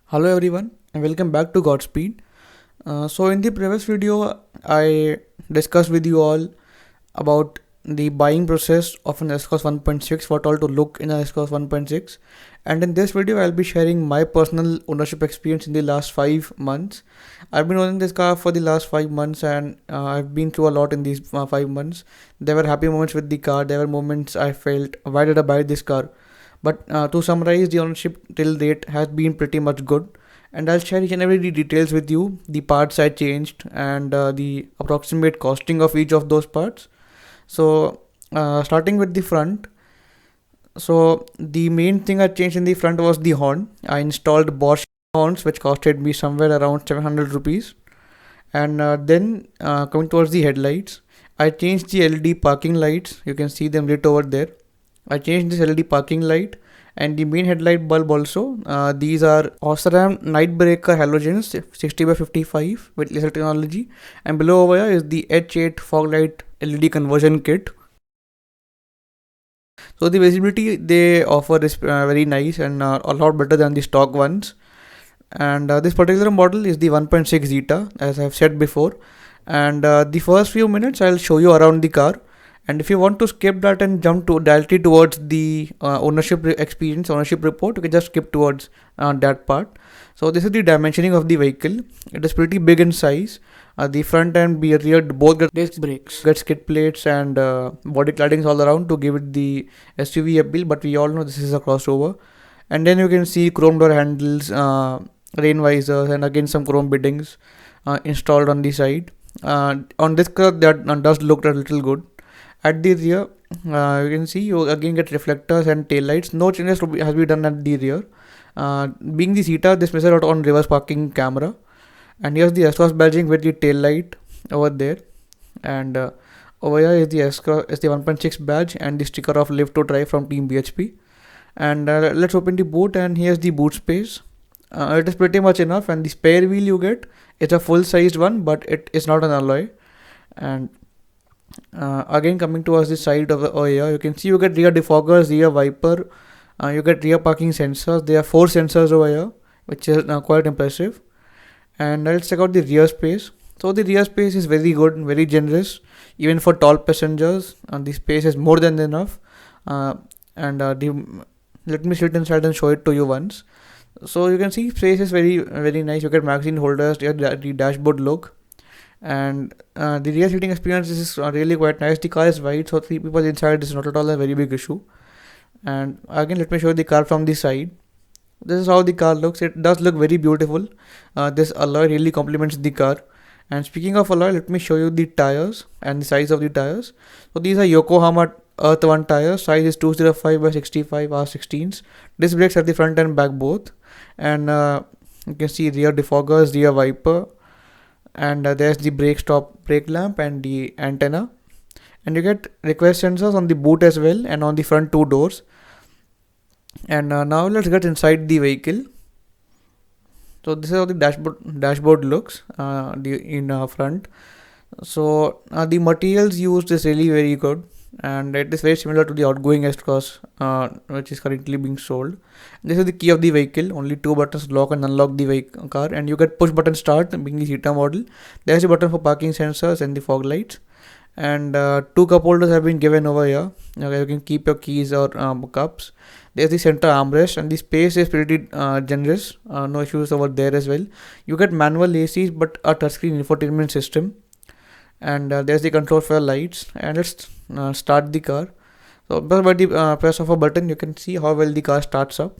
Hello everyone and welcome back to Godspeed. So in the previous video, I discussed with you all about the buying process of an S-Class 1.6, what all to look in an S-Class 1.6, and in this video I'll be sharing my personal ownership experience in the last 5 months. I've been owning this car for the last 5 months and I've been through a lot in these 5 months. There were happy moments with the car, there were moments I felt, why did I buy this car? But to summarize, the ownership till date has been pretty much good, and I'll share each and every details with you, the parts I changed and the approximate costing of each of those parts. So starting with the front, so the main thing I changed in the front was the horn. I installed Bosch horns, which costed me somewhere around 700 rupees. And then coming towards the headlights, I changed the LED parking lights. You can see them lit over there. I changed this LED parking light and the main headlight bulb also. These are Osram Night Breaker halogens 60x55 with laser technology, and below over here is the H8 fog light LED conversion kit. So the visibility they offer is very nice and a lot better than the stock ones. And this particular model is the 1.6 Zeta, as I have said before. And the first few minutes I'll show you around the car. And if you want to skip that and jump to directly towards the ownership experience, ownership report, you can just skip towards that part. So this is the dimensioning of the vehicle. It is pretty big in size. The front and rear both get disc brakes, get skid plates and body claddings all around to give it the SUV appeal. But we all know this is a crossover. And then you can see chrome door handles, rain visors, and again some chrome biddings installed on the side. On this car, that does look a little good. At the rear, you can see you again get reflectors and tail lights. No changes has been done at the rear. Being the Zeta, this misses out on reverse parking camera. And here's the S-Class badging with the tail light over there. And over here is the S-Class, is the 1.6 badge and the sticker of Live to Drive from Team BHP. And let's open the boot, and here's the boot space. It is pretty much enough, and the spare wheel you get, it's a full-sized one, but it is not an alloy. And again coming towards the side of the here, you can see you get rear defoggers, rear wiper, you get rear parking sensors. There are 4 sensors over here, which is quite impressive. And let's check out the rear space. So the rear space is very good, very generous, even for tall passengers. And the space is more than enough. Let me sit inside and show it to you once. So you can see space is very nice. You get magazine holders, the dashboard look. And the rear seating experience is really quite nice. The car is wide, so 3 people inside is not at all a very big issue. And again, let me show you the car from the side. This is how the car looks. It does look very beautiful. This alloy really complements the car. And speaking of alloy, let me show you the tires and the size of the tires. So these are Yokohama Earth 1 tires. Size is 205/65 R16s. Disc brakes at the front and back both. And you can see rear defoggers, rear wiper. And there's the brake stop brake lamp and the antenna. And you get request sensors on the boot as well and on the front 2 doors. And now let's get inside the vehicle. So this is how the dashboard looks in front. So the materials used is really very good, and it is very similar to the outgoing S-Class which is currently being sold. This is the key of the vehicle. Only 2 buttons lock and unlock the car, and you get push button start being the Zeta model. There's a button for parking sensors and the fog lights, and 2 cup holders have been given over here. Okay, you can keep your keys or cups. There's the center armrest, and the space is pretty generous. No issues over there as well. You get manual ACs but a touchscreen infotainment system. And there's the control for lights. And let's start the car. So by the press of a button, you can see how well the car starts up.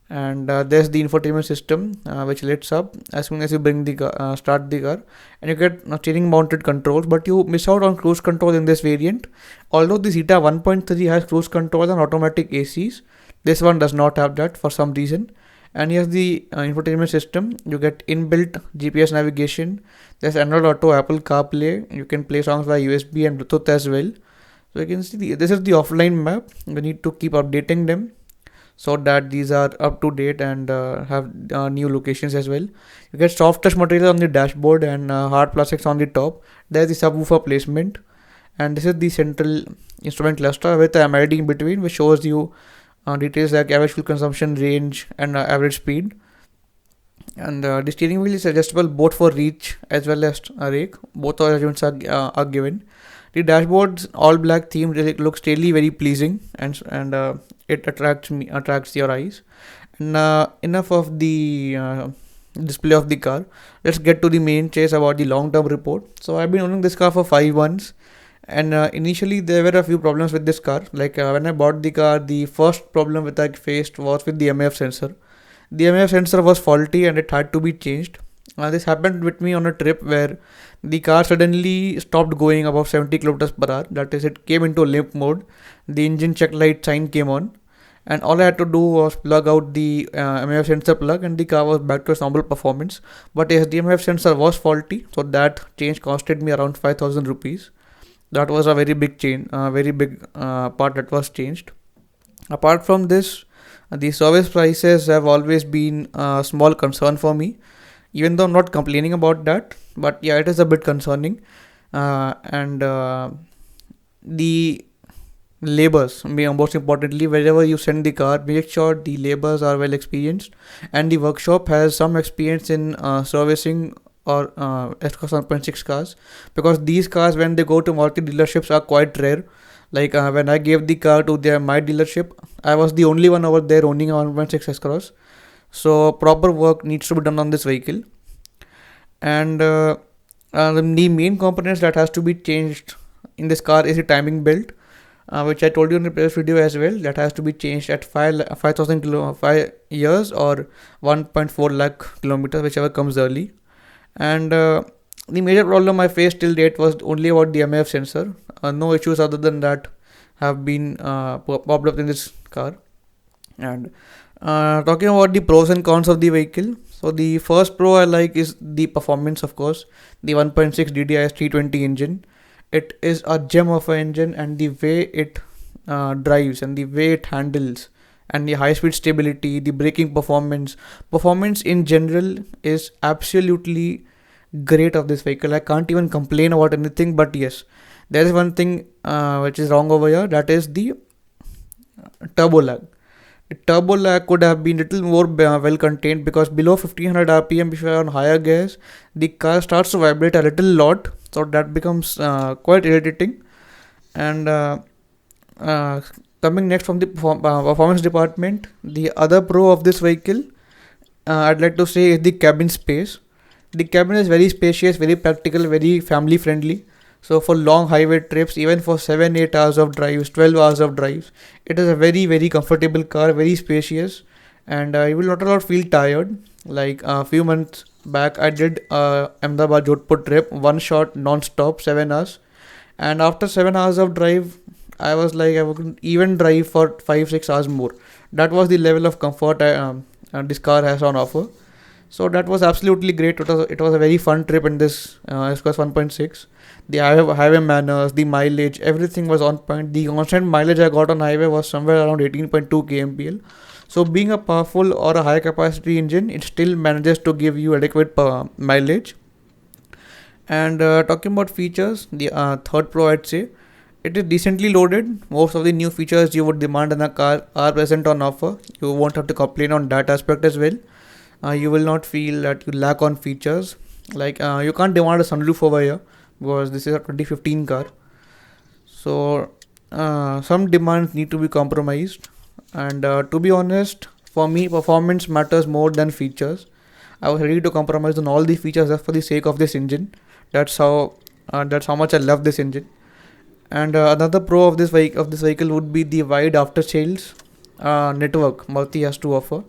And there's the infotainment system which lights up as soon as you bring the start the car, and you get steering mounted controls, but you miss out on cruise control in this variant. Although the Zeta 1.3 has cruise control and automatic ACs, this one does not have that for some reason. And here's the infotainment system. You get inbuilt GPS navigation. There's Android Auto, Apple CarPlay. You can play songs via USB and Bluetooth as well. So you can see this is the offline map. We need to keep updating them. so that these are up to date and have new locations as well. You get soft touch material on the dashboard and hard plastics on the top. There's the subwoofer placement, and this is the central instrument cluster with a MID in between, which shows you details like average fuel consumption, range, and average speed. And the steering wheel is adjustable both for reach as well as rake. Both arrangements are given. The dashboard's all black theme really looks really very pleasing, and it attracts your eyes. And enough of the display of the car. Let's get to the main chase about the long term report. So I've been owning this car for 5 months, and initially there were a few problems with this car. Like when I bought the car, the first problem that I faced was with the MAF sensor. The MAF sensor was faulty and it had to be changed. This happened with me on a trip where the car suddenly stopped going above 70 kilometers per hour. That is, it came into limp mode. The engine check light sign came on, and all I had to do was plug out the MAF sensor plug, and the car was back to its normal performance. But yes, the MAF sensor was faulty, so that change costed me around 5,000 rupees. That was a very big change, very big part that was changed. Apart from this, the service prices have always been a small concern for me, even though I'm not complaining about that. But yeah, it is a bit concerning. And the labors, most importantly, wherever you send the car, make sure the labors are well experienced and the workshop has some experience in servicing or S-Class 1.6 cars, because these cars, when they go to multi dealerships, are quite rare. Like when I gave the car to my dealership, I was the only one over there owning a 1.6 S-Cross. So proper work needs to be done on this vehicle. And the main components that has to be changed in this car is the timing belt, which I told you in the previous video as well. That has to be changed at 5 years or 1.4 lakh kilometers, whichever comes early. And the major problem I faced till date was only about the MAF sensor. No issues other than that have been popped up in this car. And talking about the pros and cons of the vehicle. So the first pro I like is the performance, of course. The 1.6 DDIS 320 engine. It is a gem of an engine, and the way it drives and the way it handles and the high speed stability, the braking performance in general is absolutely great of this vehicle. I can't even complain about anything, but yes, there is one thing which is wrong over here, that is the turbo lag. The turbo lag could have been little more well contained, because below 1500 rpm, if you are on higher gears, the car starts to vibrate a little lot, so that becomes quite irritating. And coming next from the performance department, the other pro of this vehicle, I'd like to say, is the cabin space. The cabin is very spacious, very practical, very family friendly. So for long highway trips, even for 7-8 hours of drives, 12 hours of drives, it is a very very comfortable car, very spacious, and you will not at all feel tired. Like a few months back, I did Ahmedabad Jodhpur trip, one shot non-stop, 7 hours, and after 7 hours of drive, I was like, I would even drive for 5-6 hours more. That was the level of comfort this car has on offer. So that was absolutely great. It was a very fun trip in this S-Class 1.6. The highway manners, the mileage, everything was on point. The constant mileage I got on highway was somewhere around 18.2 kmpl. So being a powerful or a high capacity engine, it still manages to give you adequate mileage. And talking about features, the third pro, I'd say, it is decently loaded. Most of the new features you would demand in a car are present on offer. You won't have to complain on that aspect as well. You will not feel that you lack on features. Like you can't demand a sunroof over here, because this is a 2015 car. So some demands need to be compromised. And to be honest, for me, performance matters more than features. I was ready to compromise on all the features just for the sake of this engine. That's how much I love this engine. And another pro of this vehicle would be the wide after sales network Maruti has to offer.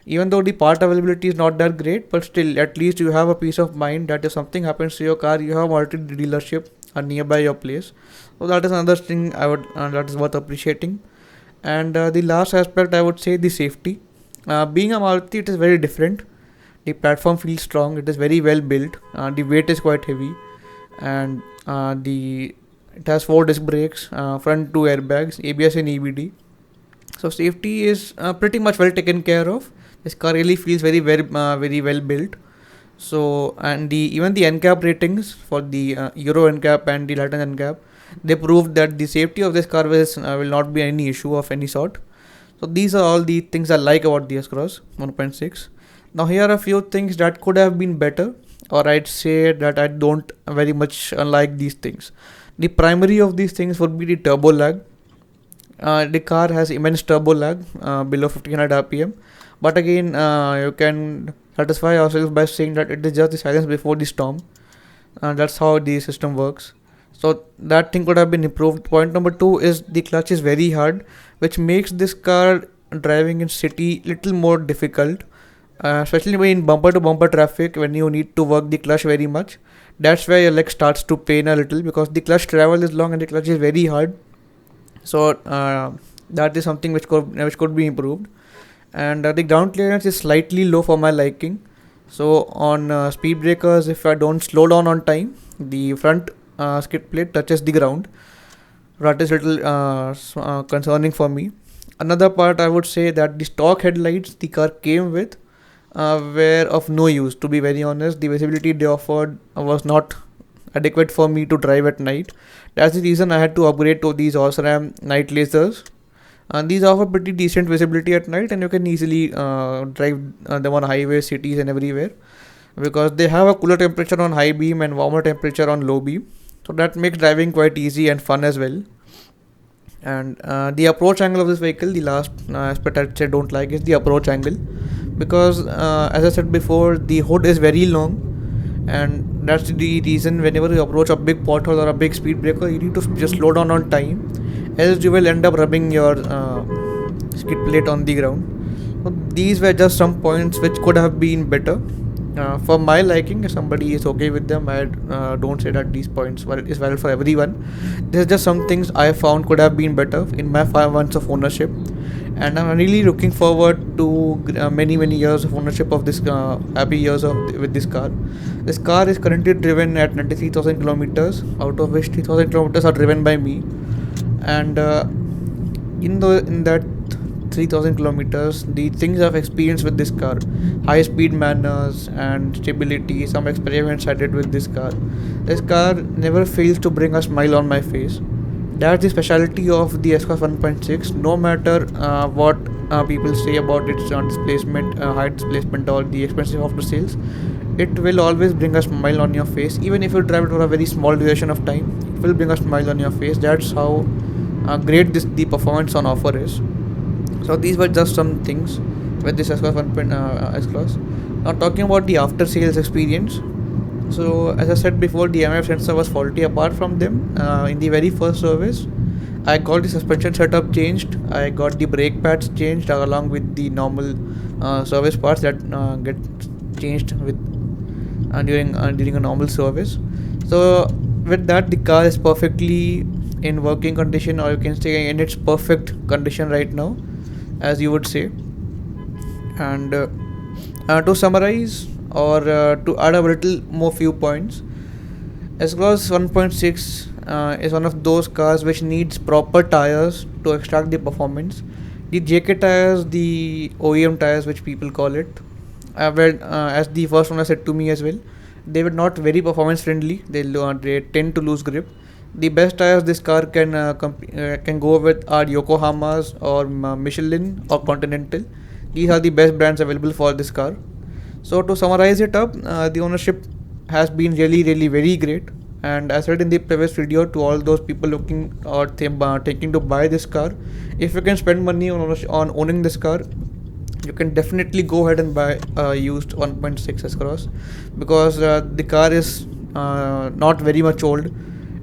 Even though the part availability is not that great, but still, at least you have a peace of mind that if something happens to your car, you have a multi dealership nearby your place. So that is another thing that is worth appreciating. And the last aspect, I would say, the safety. Being a Maruti, it is very different. The platform feels strong. It is very well built. The weight is quite heavy, and it has 4 disc brakes, front 2 airbags, ABS and EBD. So safety is pretty much well taken care of. This car really feels very well built. So and the even the NCAP ratings for the Euro NCAP and the Latin NCAP, they proved that the safety of this car will not be any issue of any sort. So these are all the things I like about the S-Cross 1.6. Now here are a few things that could have been better, or I'd say that I don't very much like these things. The primary of these things would be the turbo lag. The car has immense turbo lag below 1500 rpm, but again you can satisfy yourself by saying that it is just the silence before the storm. That's how the system works. So that thing could have been improved. Point number two is the clutch is very hard, which makes this car driving in city little more difficult, especially in bumper to bumper traffic when you need to work the clutch very much. That's where your leg starts to pain a little because the clutch travel is long and the clutch is very hard. So that is something which could be improved. And the ground clearance is slightly low for my liking. So on speed breakers, if I don't slow down on time, the front skid plate touches the ground. That is little concerning for me. Another part I would say that the stock headlights the car came with were of no use. To be very honest, the visibility they offered was not adequate for me to drive at night. That's the reason I had to upgrade to these Osram night lasers. And these offer pretty decent visibility at night, and you can easily drive them on highways, cities, and everywhere, because they have a cooler temperature on high beam and warmer temperature on low beam. So that makes driving quite easy and fun as well. And the approach angle of this vehicle, the last aspect I'd say don't like is the approach angle, because as I said before, the hood is very long, and that's the reason whenever you approach a big pothole or a big speed breaker, you need to just slow down on time, else you will end up rubbing your skid plate on the ground. So these were just some points which could have been better. For my liking, if somebody is okay with them, I don't say that these points is valid for everyone. There's just some things I found could have been better in my 5 months of ownership, and I'm really looking forward to many years of ownership of this happy years with this car. This car is currently driven at 93,000 kilometers, out of which 3,000 kilometers are driven by me, and in that 3,000 kilometers, the things I've experienced with this car, high speed manners and stability, some experiments I did with this car never fails to bring a smile on my face. That's the specialty of the S-Cross 1.6. No matter what people say about its displacement, high displacement, or the expensive after sales, it will always bring a smile on your face. Even if you drive it for a very small duration of time, it will bring a smile on your face. That's how great the performance on offer is. So these were just some things with this S-Cross S-Cross. Now talking about the after sales experience. So as I said before, the MF sensor was faulty. Apart from them, in the very first service, I got the suspension setup changed. I got the brake pads changed along with the normal service parts that get changed with during a normal service. So with that, the car is perfectly in working condition, or you can say in its perfect condition right now, as you would say. And to summarize, or to add a little more few points, S-Cross 1.6 is one of those cars which needs proper tires to extract the performance. The JK tires, the OEM tires which people call it, as the first owner said to me as well, they were not very performance friendly. They tend to lose grip. The best tires this car can go with are Yokohama's or Michelin or Continental. These are the best brands available for this car. So to summarize it up, the ownership has been really very great. And as I said in the previous video, to all those people looking or thinking to buy this car, if you can spend money on owning this car, you can definitely go ahead and buy a used 1.6 S-Cross, because the car is not very much old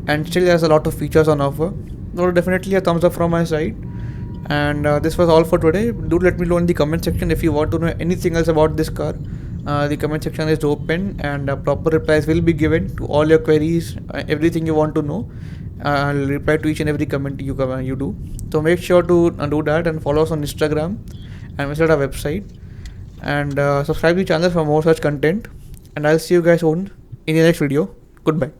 and still has a lot of features on offer. So definitely a thumbs up from my side. And this was all for today. Do let me know in the comment section if you want to know anything else about this car. The comment section is open, and proper replies will be given to all your queries, everything you want to know. I'll reply to each and every comment you do. So make sure to do that, and follow us on Instagram and visit our website, and subscribe to the channel for more such content. And I'll see you guys soon in the next video. Goodbye.